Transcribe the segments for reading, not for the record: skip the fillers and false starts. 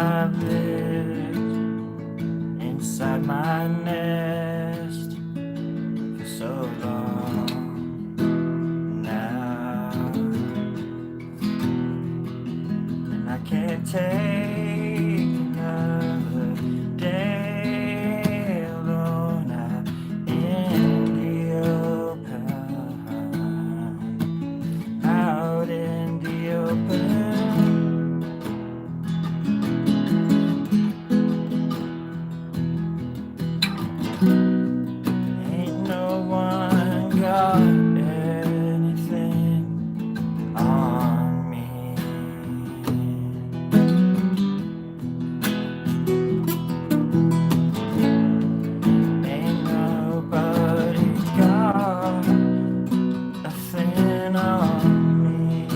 I've lived inside my nest for so long now, and I can't take another day alone out in the open, out in the open. Ain't no one got anything on me. Ain't nobody got a thing on me.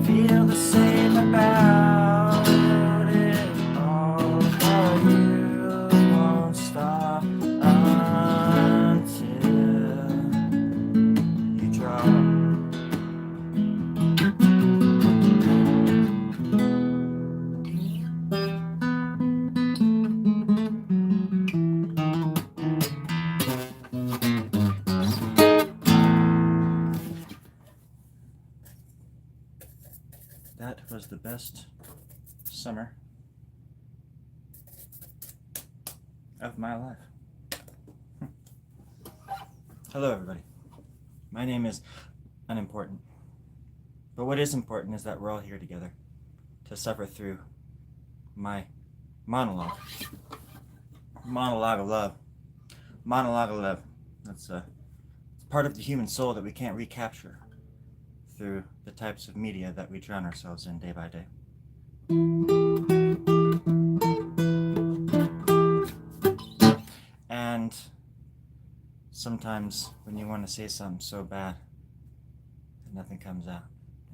Feel the same about it all, but you won't stop until you drop. That was the best summer of my life. Hello, everybody. My name is unimportant. But what is important is that we're all here together to suffer through my monologue. Monologue of love. Monologue of love. That's it's part of the human soul that we can't recapture through the types of media that we drown ourselves in day by day. And sometimes when you want to say something so bad that nothing comes out,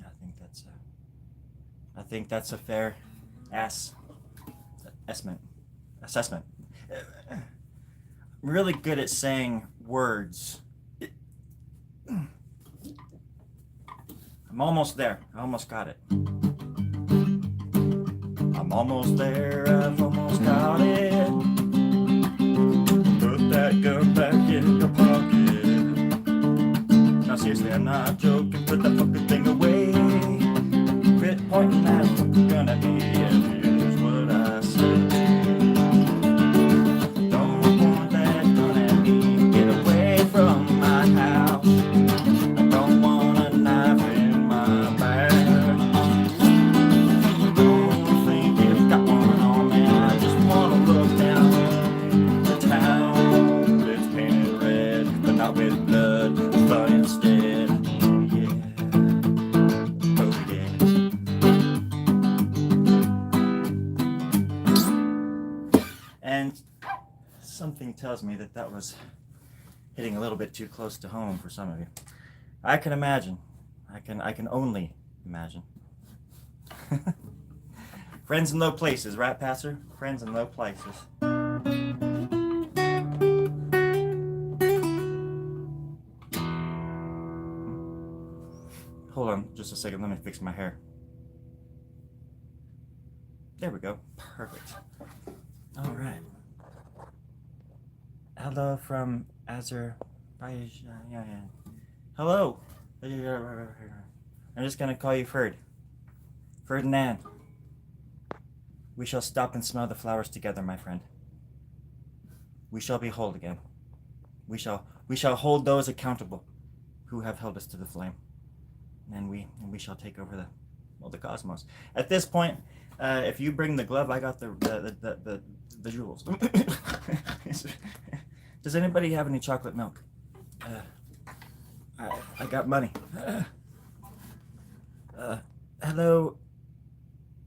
I think that's a fair assessment. I'm really good at saying words. I'm almost there. I almost got it. I'm almost there. I've almost got it. Put that gun back in your pocket. Now seriously, I'm not joking. Put that fucking thing away. Quit pointing that fucking gun at me. And here's what I say. Don't point that gun at me. Get away from my house. I don't want a knife in my back. Don't think you've got one on me. I just want to look down the town. It's painted red, but not with blood, but instead, yeah. Oh yeah. And something tells me that that was hitting a little bit too close to home for some of you. I can imagine. I can only imagine. Friends in low places, right, Pastor? Friends in low places. Hold on just a second. Let me fix my hair. There we go. Perfect. All right. Hello from Azerbaijan. Yeah. Hello. I'm just gonna call you Ferd. Ferdinand. We shall stop and smell the flowers together, my friend. We shall be whole again. We shall hold those accountable who have held us to the flame, and we shall take over the cosmos. At this point, if you bring the glove, I got the jewels. Does anybody have any chocolate milk? I got money. Hello,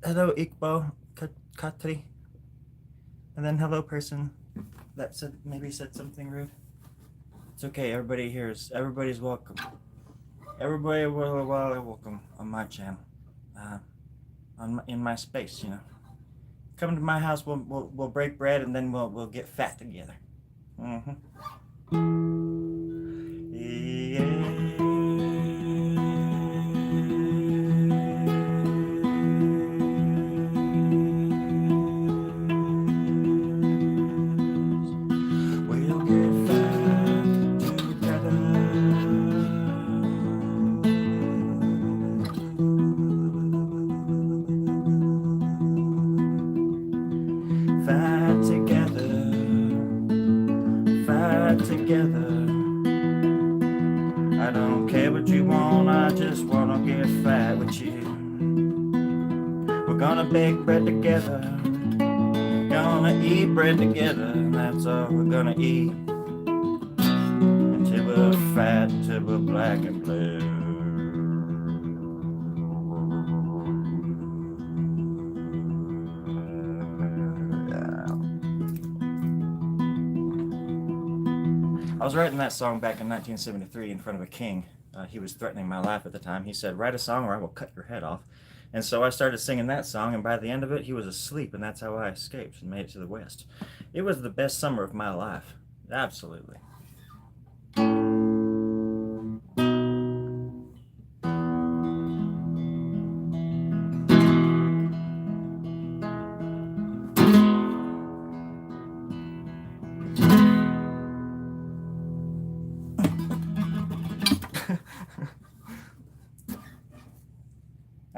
Iqbal Katri, and then hello, person that maybe said something rude. It's okay. Everybody's welcome. Everybody welcome on my channel. in my space, you know. Come to my house, we'll break bread, and then we'll get fat together. Mm-hmm. We'll get fat together. Fat together. Fat together. I don't care what you want, I just wanna get fat with you. We're gonna bake bread together, gonna eat bread together, and that's all we're gonna eat. Until we're fat, until we're black and blue. I was writing that song back in 1973 in front of a king. He was threatening my life at the time. He said, "Write a song or I will cut your head off." And so I started singing that song, and by the end of it, he was asleep, and that's how I escaped and made it to the West. It was the best summer of my life. Absolutely.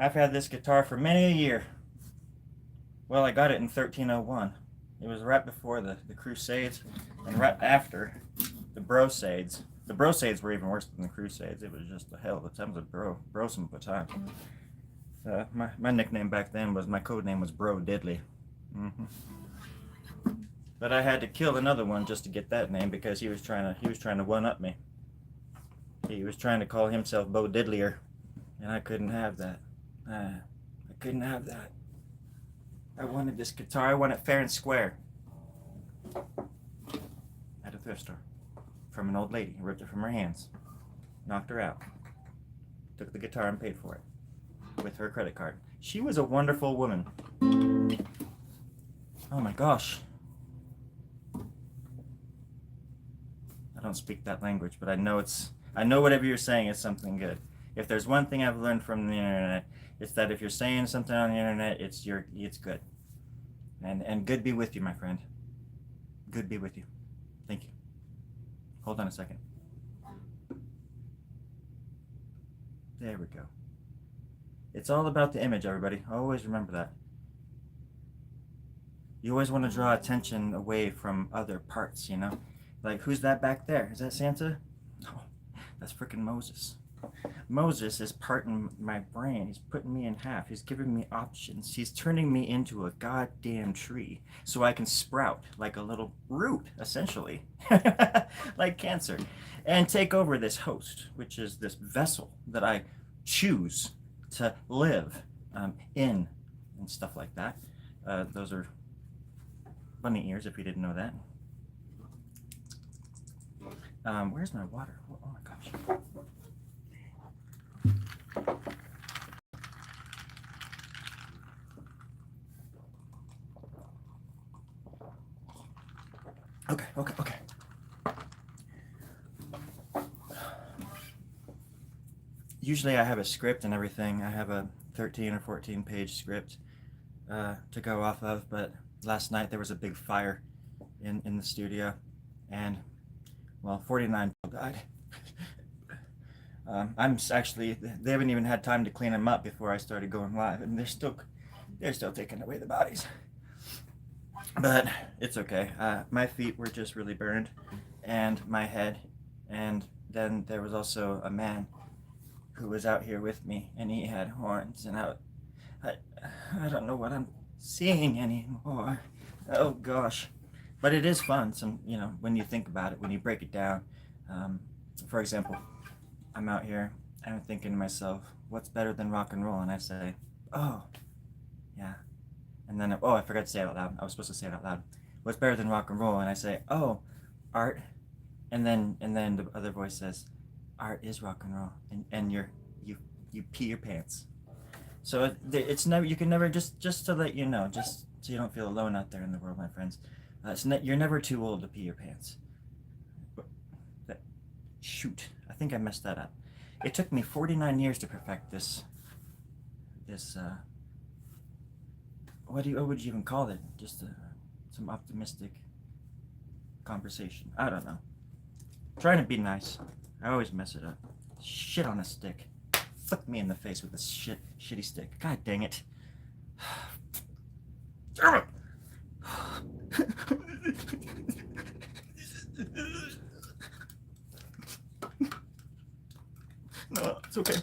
I've had this guitar for many a year. Well, I got it in 1301. It was right before the Crusades and right after the Brosades. The Brosades were even worse than the Crusades. It was just a hell of a time. It was brosome of a time. My nickname back then was, my code name was Bro Diddley. Mm-hmm. But I had to kill another one just to get that name because he was trying to one up me. He was trying to call himself Bo Diddlier, and I couldn't have that. I couldn't have that. I wanted this guitar. I want it fair and square. At a thrift store. From an old lady. Ripped it from her hands. Knocked her out. Took the guitar and paid for it. With her credit card. She was a wonderful woman. Oh my gosh. I don't speak that language, but I know whatever you're saying is something good. If there's one thing I've learned from the internet, it's that if you're saying something on the internet, it's good. And good be with you, my friend. Good be with you. Thank you. Hold on a second. There we go. It's all about the image, everybody. Always remember that. You always want to draw attention away from other parts, you know? Like, who's that back there? Is that Santa? No, that's frickin' Moses. Moses is parting my brain. He's putting me in half. He's giving me options. He's turning me into a goddamn tree so I can sprout like a little root, essentially, like cancer, and take over this host, which is this vessel that I choose to live in and stuff like that. Those are bunny ears, if you didn't know that. Where's my water? Oh my gosh. Okay. Usually I have a script and everything. I have a 13 or 14 page script to go off of, but last night there was a big fire in the studio, and well, 49 people died. They haven't even had time to clean them up before I started going live, and they're still taking away the bodies. But it's okay. My feet were just really burned, and my head, and then there was also a man who was out here with me, and he had horns, and I don't know what I'm seeing anymore. Oh gosh. But it is fun, when you think about it, when you break it down. For example, I'm out here and I'm thinking to myself, what's better than rock and roll? And I say, oh, yeah. And then, I forgot to say it out loud. I was supposed to say it out loud. What's better than rock and roll? And I say, oh, art. And then the other voice says, art is rock and roll. And you pee your pants. So it's never, you can never, just to let you know, just so you don't feel alone out there in the world, my friends. You're never too old to pee your pants. Shoot, I think I messed that up. It took me 49 years to perfect this. What would you even call it? Just some optimistic conversation. I don't know. Trying to be nice. I always mess it up. Shit on a stick. Flick me in the face with this shitty stick. God dang it. No, it's okay.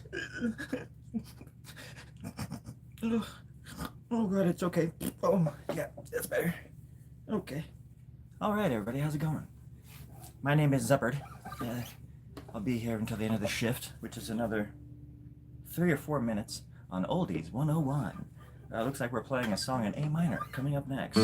Oh god, it's okay. Oh, yeah, that's better. Okay. Alright, everybody, how's it going? My name is Zeppard. I'll be here until the end of the shift, which is another 3 or 4 minutes on Oldies 101. Looks like we're playing a song in A minor coming up next.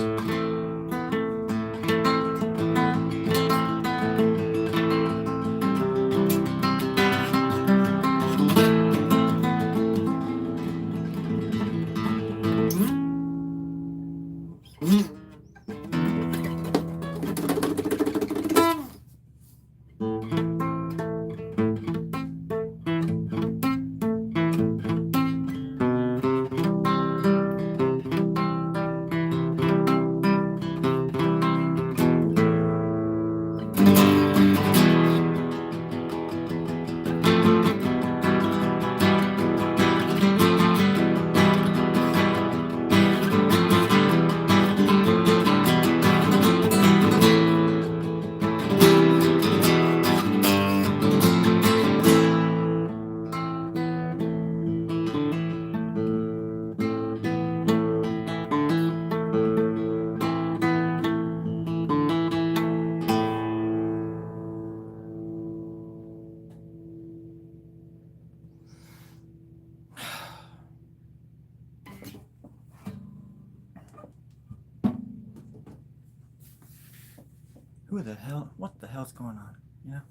What the hell's going on? You know?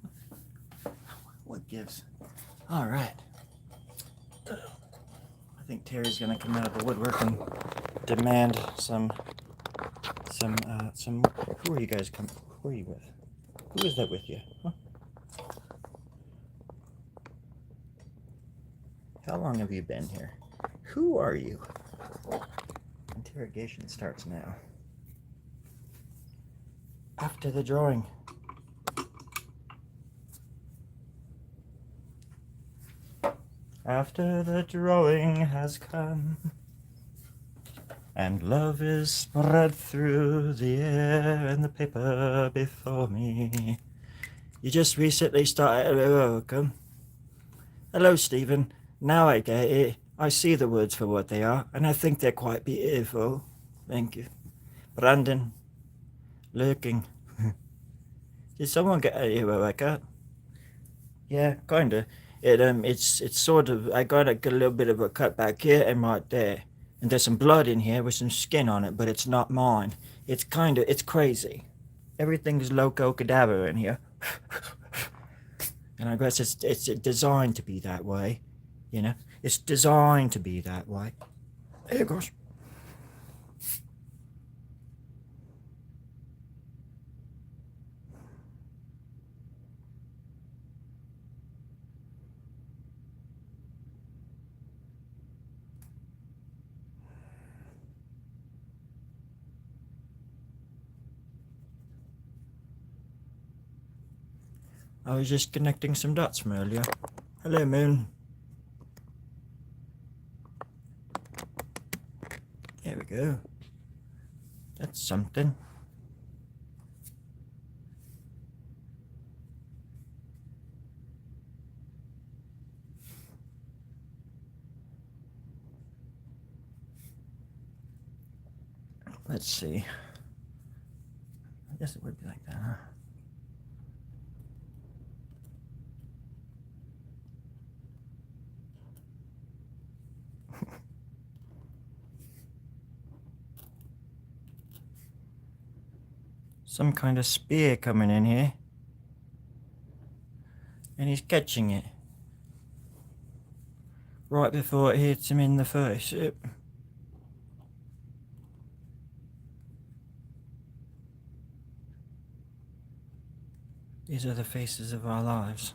What gives? Alright. I think Terry's gonna come out of the woodwork and demand some, who are you guys who are you with? Who is that with you? Huh? How long have you been here? Who are you? Interrogation starts now. After the drawing. After the drawing has come, and love is spread through the air and the paper before me. You just recently started. Welcome. Hello, Stephen. Now I get it. I see the words for what they are, and I think they're quite beautiful. Thank you. Brandon. Lurking. Did someone get you, Rebecca? Yeah, kinda. It's sort of, I got a little bit of a cut back here and right there. And there's some blood in here with some skin on it, but it's not mine. It's crazy. Everything's loco cadaver in here. And I guess it's designed to be that way. You know? It's designed to be that way. There goes. I was just connecting some dots from earlier. Hello, Moon. There we go. That's something. Let's see. I guess it would be like that, huh? Some kind of spear coming in here. And he's catching it. right before it hits him in the face. These are the faces of our lives.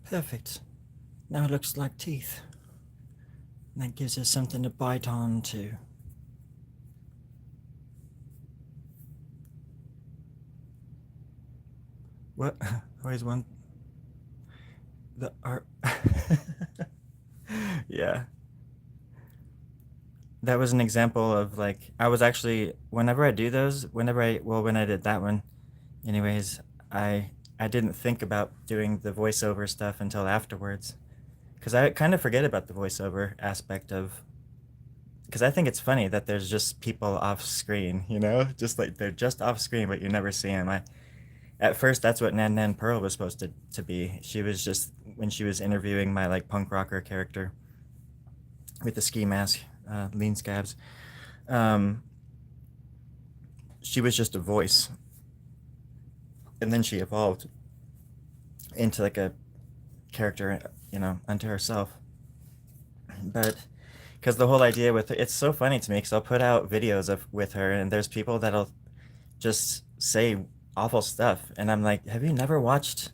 Perfect. Now it looks like teeth. That gives us something to bite on to. What? Always one. The art. Yeah. That was an example of like, I was actually, whenever I do those, when I did that one, anyways, I, I didn't think about doing the voiceover stuff until afterwards. Because I kind of forget about the voiceover aspect of, because I think it's funny that there's just people off screen, just like they're just off screen, but you never see them. At first, that's what Nan Nan Pearl was supposed to be. She was just, when she was interviewing my like punk rocker character with the ski mask, lean scabs, um, she was just a voice, and then she evolved into like a character, unto herself. But because the whole idea with it's so funny to me, because I'll put out videos of with her, and there's people that'll just say awful stuff, and I'm like, have you never watched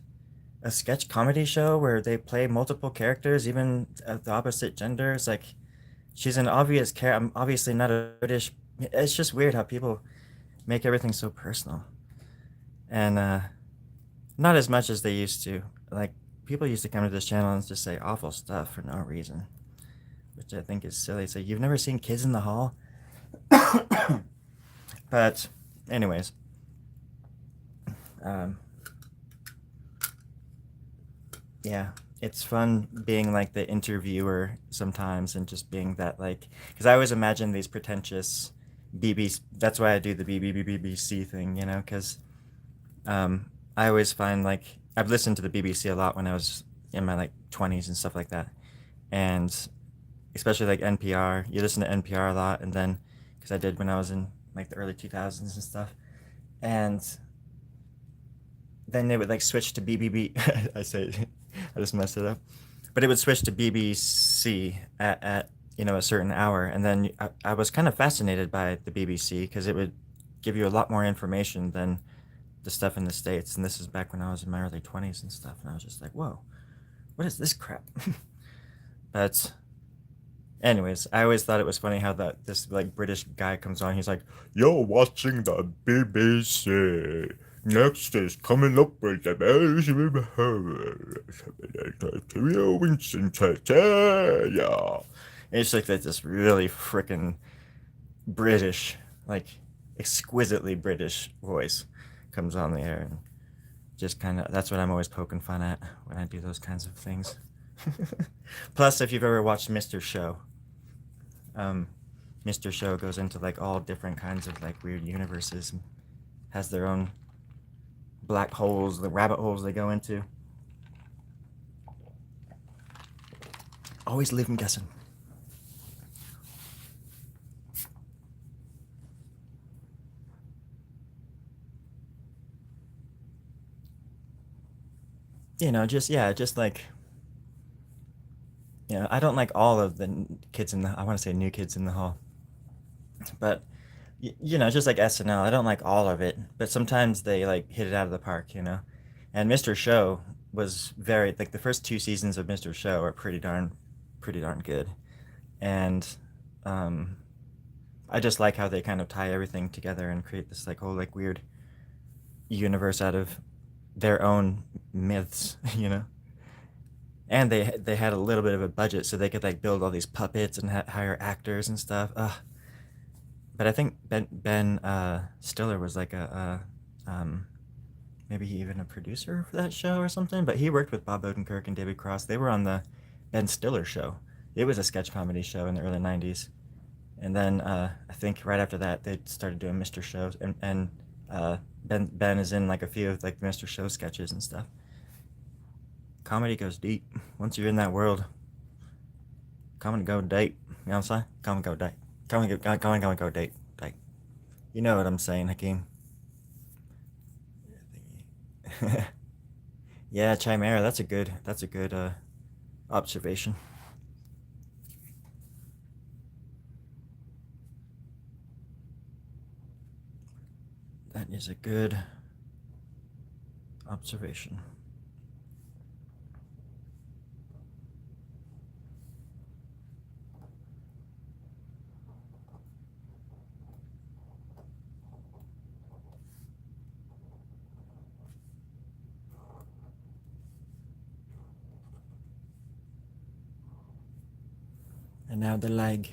a sketch comedy show where they play multiple characters, even of the opposite gender? It's like she's an obvious character. I'm obviously not a British. It's just weird how people make everything so personal, and not as much as they used to. Like people used to come to this channel and just say awful stuff for no reason, which I think is silly. So you've never seen Kids in the Hall, but anyways, um, yeah, it's fun being like the interviewer sometimes and just being that like, because I always imagine these pretentious BBC. That's why I do the BBC thing, because I always find like I've listened to the BBC a lot when I was in my like 20s and stuff like that, and especially like NPR. You listen to NPR a lot, and then because I did when I was in like the early 2000s and stuff, and then they would like switch to BBB. I say, I just messed it up, but it would switch to BBC at a certain hour, and then I was kind of fascinated by the BBC because it would give you a lot more information than the stuff in the States. And this is back when I was in my early 20s and stuff, and I was just like, whoa, what is this crap? But anyways, I always thought it was funny how this like British guy comes on. He's like, "You're watching the BBC. Next is coming up with the Winston Churchill." Yeah, and it's like that this really freaking British, like exquisitely British voice comes on the air, and just kind of that's what I'm always poking fun at when I do those kinds of things. Plus, if you've ever watched Mr. Show, um, Mr. Show goes into like all different kinds of like weird universes, and has their own black holes, the rabbit holes they go into. Always leave them guessing. Just like I don't like all of the kids in the. I want to say new kids in the hall, but just like SNL. I don't like all of it, but sometimes they like hit it out of the park, And Mr. Show was very like the first two seasons of Mr. Show are pretty darn good, and um, I just like how they kind of tie everything together and create this like whole like weird universe out of their own myths, And they had a little bit of a budget, so they could like build all these puppets and hire actors and stuff. Ugh. But I think Ben Stiller was like maybe even a producer for that show or something. But he worked with Bob Odenkirk and David Cross. They were on the Ben Stiller show. It was a sketch comedy show in the early '90s, and then I think right after that they started doing Mr. Shows, and Ben is in like a few of like the Mr. Show sketches and stuff. Comedy goes deep. Once you're in that world, come and go date. You know what I'm saying? Come and go date. Come and go date. Like, you know what I'm saying, Hakeem? Yeah, Chimera. That's a good observation. That is a good observation. And now the lag.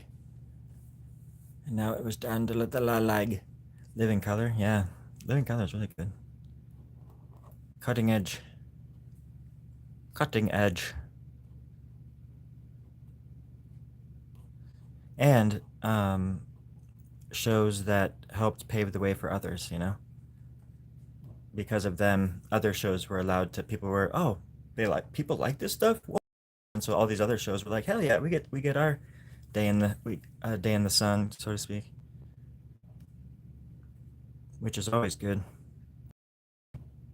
And now it was down to the lag. Living color, yeah. Living color is really good. Cutting edge. Cutting edge. And shows that helped pave the way for others. Because of them, other shows were allowed to. People were, oh, people like this stuff. Whoa. And so all these other shows were like, hell yeah, we get our day in the sun, so to speak, which is always good.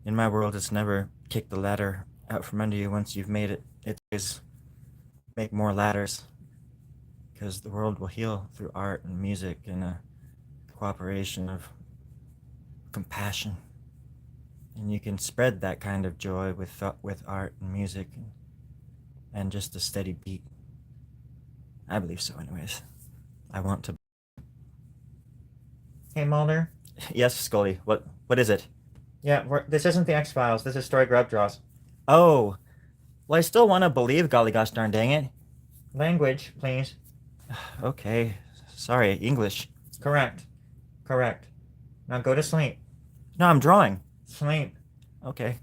In my world, it's never kick the ladder out from under you once you've made it. It's always make more ladders, because the world will heal through art and music and a cooperation of compassion. And you can spread that kind of joy with art and music and just a steady beat. I believe so, anyways. I want to. Hey, Mulder. Yes, Scully. What is it? Yeah, this isn't the X-Files. This is Storie Grubb Draws. Oh, well, I still want to believe, golly gosh darn dang it. Language, please. Okay, sorry, English. Correct. Correct. Now go to sleep. No, I'm drawing. Sleep. Okay.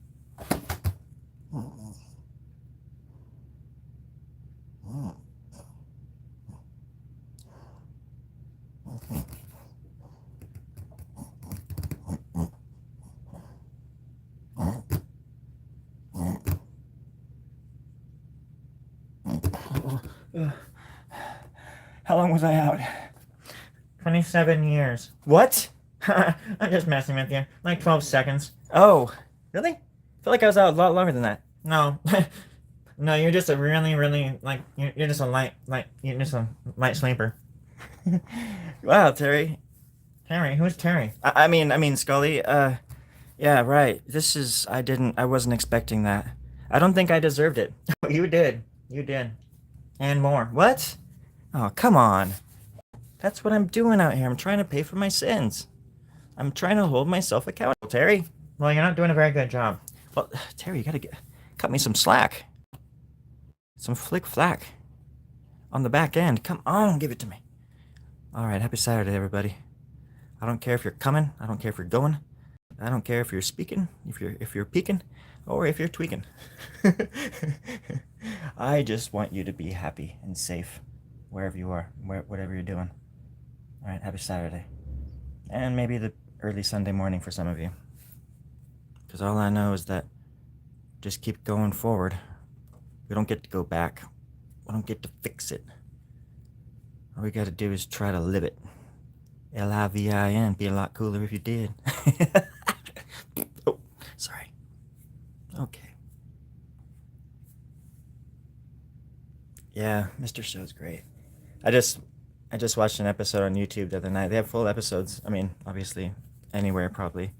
How long was I out? 27 years. What? I'm just messing with you. Like 12 seconds. Oh, really? I feel like I was out a lot longer than that. No. No, you're just a really, really, like, you're just a you're just a light sleeper. Wow, Terry. Terry? Who's Terry? I mean, Scully. Yeah, right. I wasn't expecting that. I don't think I deserved it. You did. You did. And more. What? Oh, come on. That's what I'm doing out here. I'm trying to pay for my sins. I'm trying to hold myself accountable, Terry. Well, you're not doing a very good job. Well, Terry, you gotta cut me some slack. Some flick flack. On the back end. Come on, give it to me. Alright, happy Saturday, everybody. I don't care if you're coming. I don't care if you're going. I don't care if you're speaking, if you're peeking, or if you're tweaking. I just want you to be happy and safe wherever you are, whatever you're doing. All right, happy Saturday. And maybe the early Sunday morning for some of you. Because all I know is that just keep going forward. We don't get to go back. We don't get to fix it. All we got to do is try to live it. Livin. Be a lot cooler if you did. Oh, sorry. Okay. Yeah, Mr. Show's great. I just I just watched an episode on YouTube the other night. They have full episodes. I mean, obviously, anywhere probably,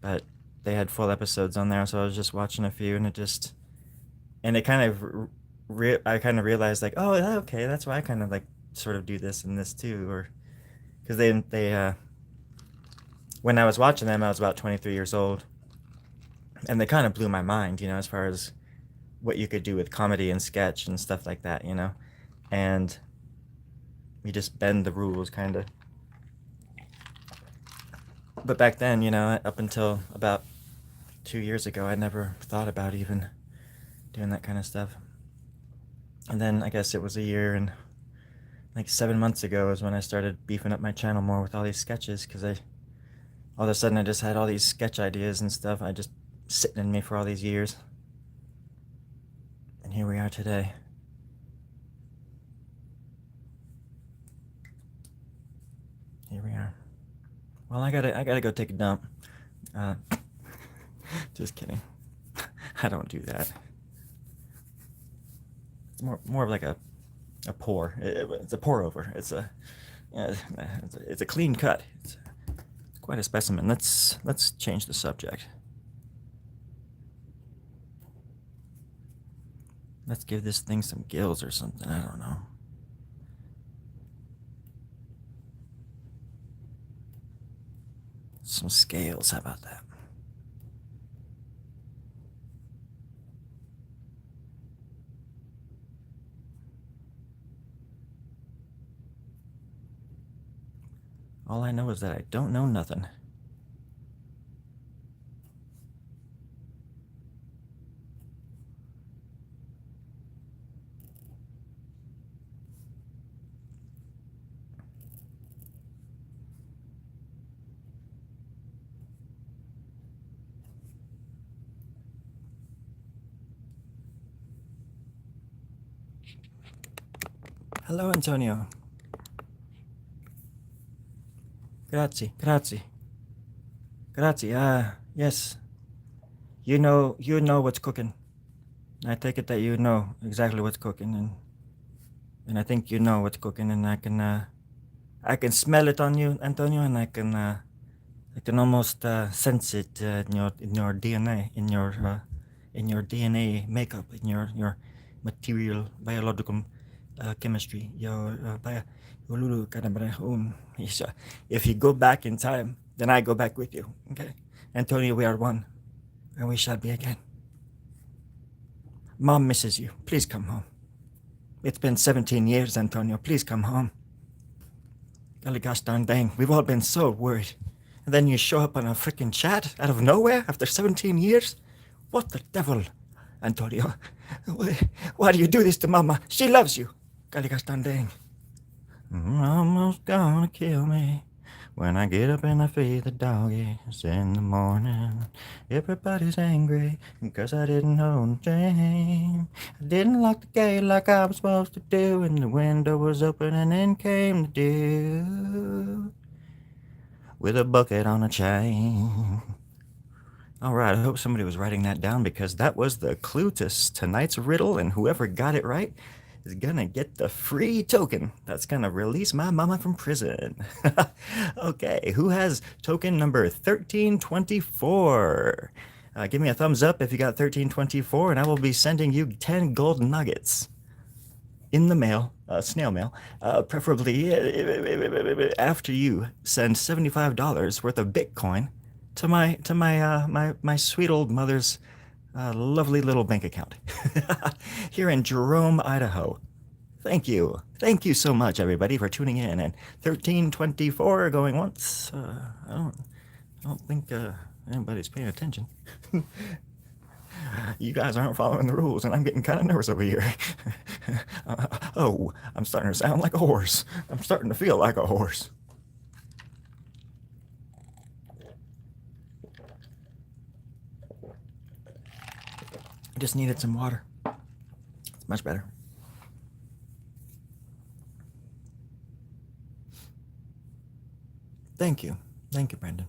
but they had full episodes on there. So I was just watching a few, and it kind of, I kind of realized like, oh, yeah, okay, that's why I kind of like sort of do this and this too, or because when I was watching them, I was about 23 years old, and they kind of blew my mind, as far as what you could do with comedy and sketch and stuff like that, and you just bend the rules kind of. But back then, up until about 2 years ago, I never thought about even doing that kind of stuff. And then I guess it was a year and like 7 months ago is when I started beefing up my channel more with all these sketches, because all of a sudden I just had all these sketch ideas and stuff I just sitting in me for all these years. And here we are today. Here we are. Well, I gotta go take a dump. Just kidding. I don't do that. It's more of like a pour. It's a pour over. It's a clean cut. It's quite a specimen. Let's change the subject. Let's give this thing some gills or something. I don't know. Some scales. How about that? All I know is that I don't know nothing. Hello, Antonio. Grazie, grazie. Grazie. Yes. You know what's cooking. I take it that you know exactly what's cooking, and I think you know what's cooking, and I can smell it on you, Antonio, and I can almost sense it in your DNA, in your DNA makeup, in your material biological chemistry, your lulu kanabrahum. If you go back in time, then I go back with you. Okay, Antonio, we are one, and we shall be again. Mom misses you. Please come home. It's been 17 years, Antonio. Please come home. Golly gosh darn dang, we've all been so worried. And then you show up on a freaking chat out of nowhere after 17 years? What the devil, Antonio? Why do you do this to Mama? She loves you. Golly gosh darn dang. Almost gonna kill me when I get up and I feed the doggies in the morning. Everybody's angry because I didn't hold Jane. I didn't lock the gate like I was supposed to do, and the window was open and in came the dude with a bucket on a chain. All right, I hope somebody was writing that down, because that was the clue to tonight's riddle, and whoever got it right is gonna get the free token that's gonna release my mama from prison. Okay, who has token number 1324? Give me a thumbs up if you got 1324, and I will be sending you 10 gold nuggets in the mail, snail mail, preferably after you send $75 worth of Bitcoin to my sweet old mother's lovely little bank account here in Jerome, Idaho. Thank you. Thank you so much, everybody, for tuning in. And 1324 going once. I don't think anybody's paying attention. You guys aren't following the rules, and I'm getting kind of nervous over here. Oh, I'm starting to sound like a horse. I'm starting to feel like a horse. I just needed some water. It's much better. Thank you. Thank you, Brendan.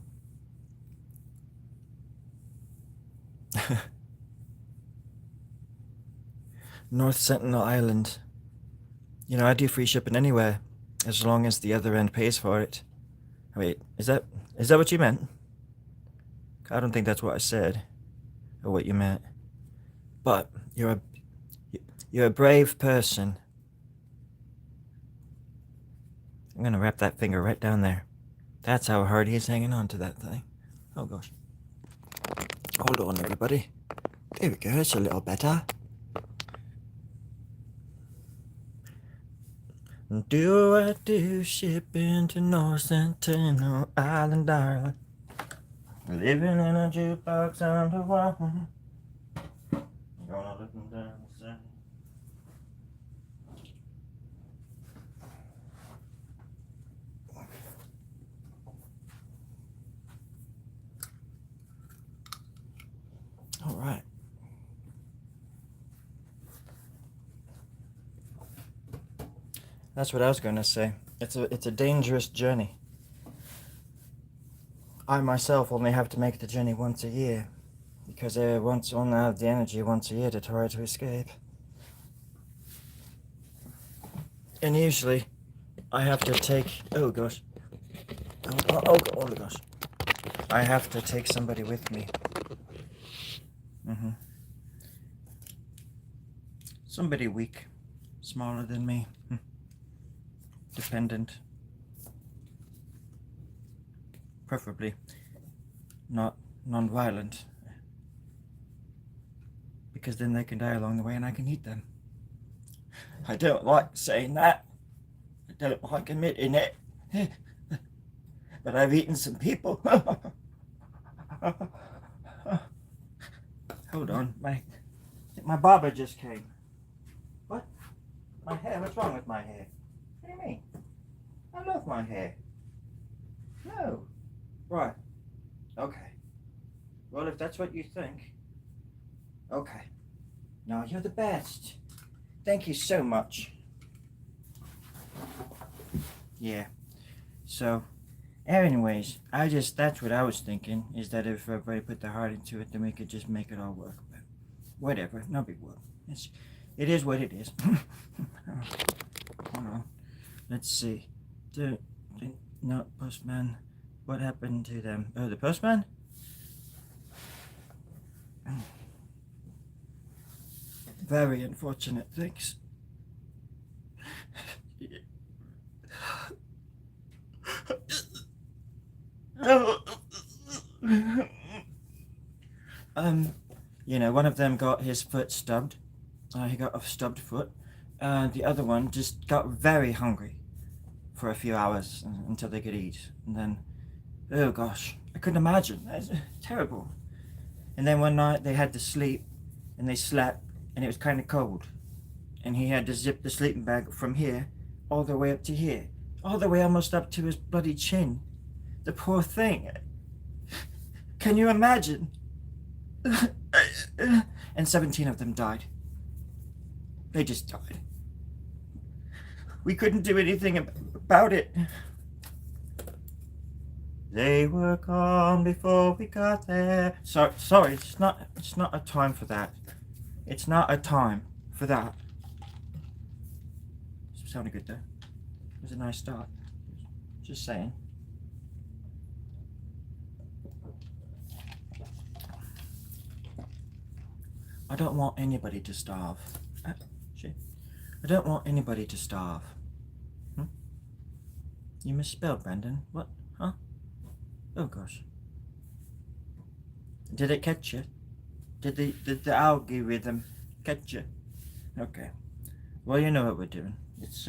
North Sentinel Island. I do free shipping anyway. as long as the other end pays for it. Wait, is that what you meant? I don't think that's what I said, or what you meant. But you're a brave person. I'm gonna wrap that finger right down there. That's how hard he's hanging on to that thing. Oh gosh. Hold on, everybody. There we go, it's a little better. Do I do shipping to North Sentinel Island, Ireland? Living in a jukebox underwater. Gonna looking down the sand. All right. That's what I was going to say. It's a dangerous journey. I myself only have to make the journey once a year, because I only have the energy once a year to try to escape. And usually, I have to take... Oh gosh. Oh gosh. I have to take somebody with me. Somebody weak, smaller than me, dependent, preferably not non-violent, because then they can die along the way and I can eat them. I don't like saying that. I don't like admitting it. But I've eaten some people. Hold on, my barber just came. What? My hair? What's wrong with my hair? What do you mean? I love my hair. No. Right. Okay. Well, if that's what you think. Okay. No, you're the best. Thank you so much. Yeah. So, anyways, that's what I was thinking, is that if everybody put their heart into it, then we could just make it all work. But whatever, no big deal. It is what it is. Hold on. Let's see. No, postman. What happened to them? Oh, the postman? Very unfortunate, thanks. One of them got his foot stubbed. He got a stubbed foot. The other one just got very hungry for a few hours until they could eat. And then, oh gosh, I couldn't imagine. That's terrible. And then one night they had to sleep, and they slept, and it was kind of cold. And he had to zip the sleeping bag from here all the way up to here. All the way almost up to his bloody chin. The poor thing. Can you imagine? And 17 of them died. They just died. We couldn't do anything about it. They were gone before we got there. Sorry, it's not a time for that. It's not a time for that. It sounded good though. It was a nice start. Just saying. I don't want anybody to starve. I don't want anybody to starve. You misspelled, Brandon. What? Huh? Oh gosh. Did it catch you? Did the algorithm catch you? Okay. Well, you know what we're doing. It's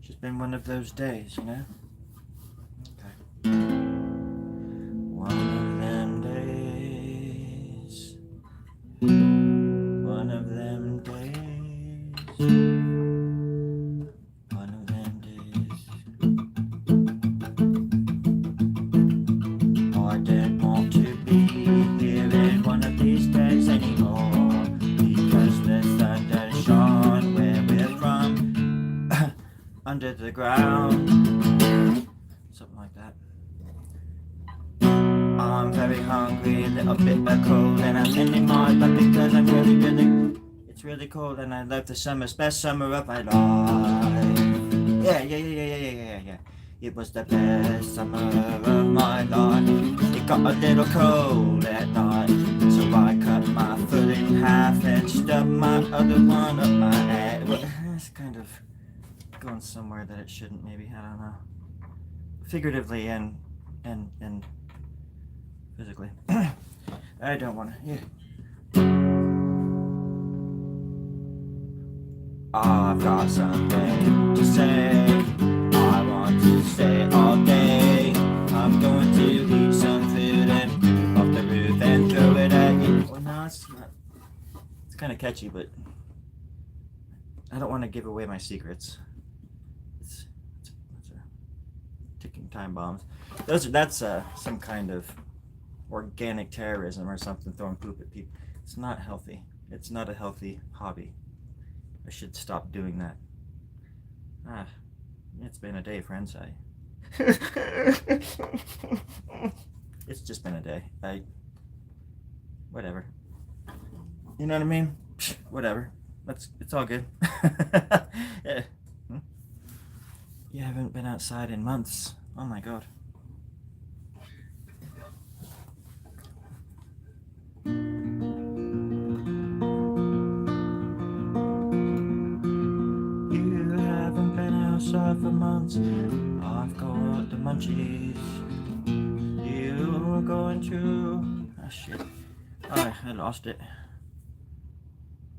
just been one of those days, you know? Okay. One of them days. One of them days. One of them days. I don't want to be here in one of these days anymore, because the thunder shone where we're from, under the ground, something like that. I'm very hungry, a little bit of cold, and I'm in my butt because I'm it's really cold, and I love the summer, best summer of my life. Yeah. yeah. It was the best summer of my life. It got a little cold at night, so I cut my foot in half and stubbed my other one up my ass. Well, it's kind of going somewhere that it shouldn't, maybe. I don't know. Figuratively and physically. I don't want to. Yeah. I've got something to say. I want to say all day. I'm going to eat some food and off the roof and throw it at you. Well, no, it's not. It's kind of catchy, but I don't want to give away my secrets. It's ticking time bombs. That's some kind of organic terrorism or something, throwing poop at people. It's not healthy. It's not a healthy hobby. I should stop doing that. It's been a day, friends. It's just been a day. Whatever. You know what I mean? Whatever. It's all good. Yeah. You haven't been outside in months. Oh my god. For months, I've got the munchies. You're going through. Ah, shit. I lost it.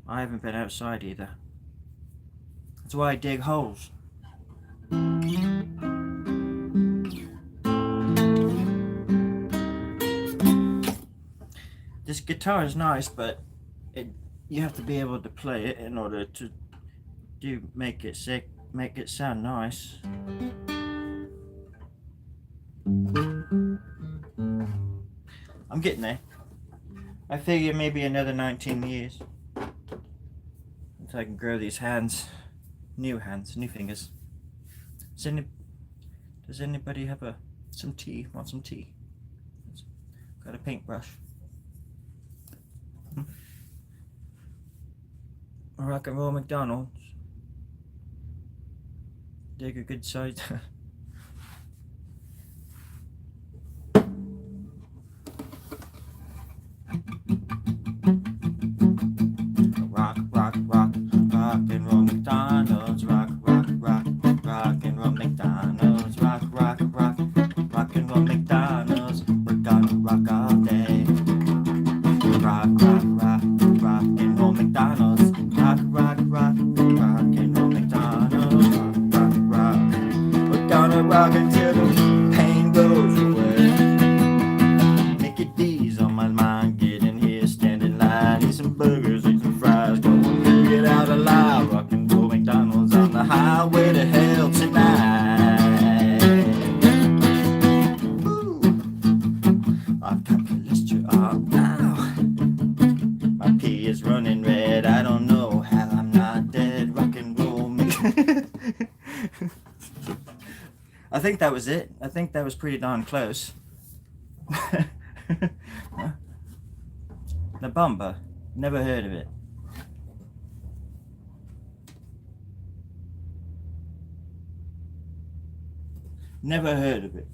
I haven't been outside either. That's why I dig holes. This guitar is nice, but you have to be able to play it in order to make it sick. Make it sound nice. I'm getting there. I figure maybe another 19 years until I can grow these hands. New fingers. Does anybody have some tea? Want some tea? Got a paintbrush. Rock and roll McDonald's. Dig a good size. Rock and roll McDonald's. Rock and roll McDonald's. Rock and roll McDonald's. We're gonna rock all day. Rock and roll McDonald's. Rock and roll McDonald's. Rock until the pain goes away. Mickey D's on my mind, get in here, stand in line, eat some burgers, eat some fries, go and get out alive. Rock and roll McDonald's on the highway to hell tonight. Ooh. I've got cholesterol now. My pee is running red. I don't know how I'm not dead. Rock and roll McDonald's. I think that was it. I think that was pretty darn close. La Bamba. Never heard of it. Never heard of it.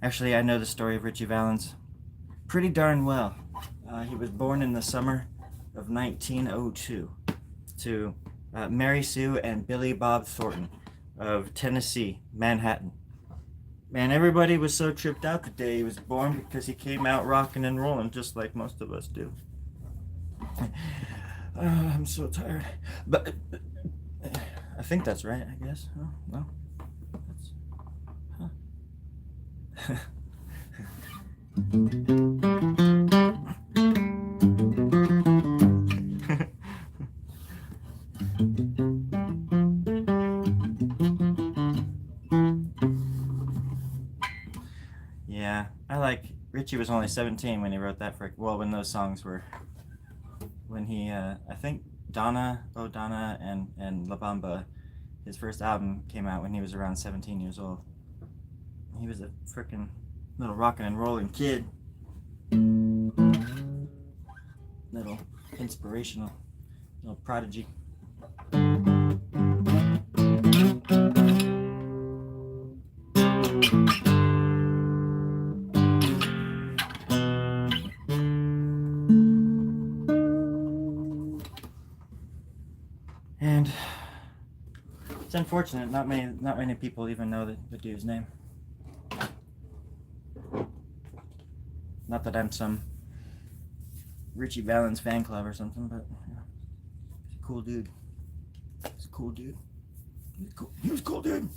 Actually, I know the story of Ritchie Valens pretty darn well. He was born in the summer of 1902 to Mary Sue and Billy Bob Thornton of Tennessee, Manhattan. Man, everybody was so tripped out the day he was born because he came out rocking and rolling just like most of us do. I'm so tired. But I think that's right, I guess. Oh, no. Huh. Yeah, Ritchie was only 17 when he wrote that when those songs were, when he, I think Donna and La Bamba, his first album came out when he was around 17 years old. He was a freaking little rockin' and rollin' kid. Little inspirational, little prodigy. unfortunate. Not many people even know the dude's name. Not that I'm some Richie Valens fan club or something, but he's a cool dude. He's a cool dude. He was a cool dude.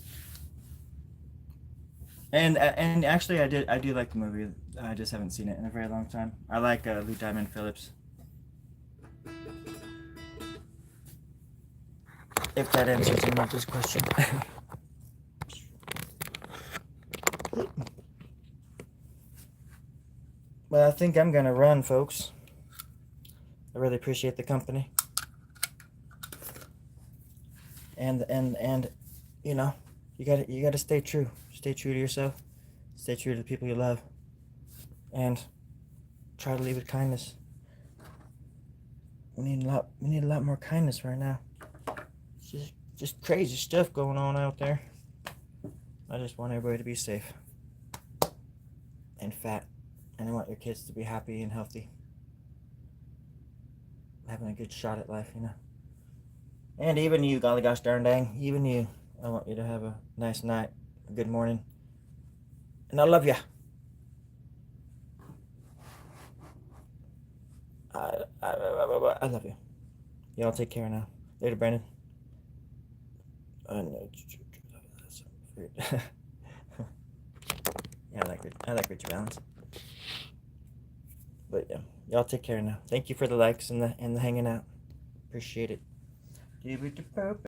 And actually, I do like the movie. I just haven't seen it in a very long time. I like Lou Diamond Phillips. If that answers anybody's question. Well, I think I'm gonna run, folks. I really appreciate the company. And you know, you gotta stay true. Stay true to yourself. Stay true to the people you love. And try to leave with kindness. We need a lot more kindness right now. It's just crazy stuff going on out there. I just want everybody to be safe and fat. And I want your kids to be happy and healthy. Having a good shot at life, you know. And even you, golly gosh darn dang, even you, I want you to have a nice night, a good morning. And I love ya. I love you. Y'all take care now. Later, Brandon. That's weird. Yeah, I like Richard Valens. But yeah, y'all take care now. Thank you for the likes and the hanging out. Appreciate it. Give it to purpose.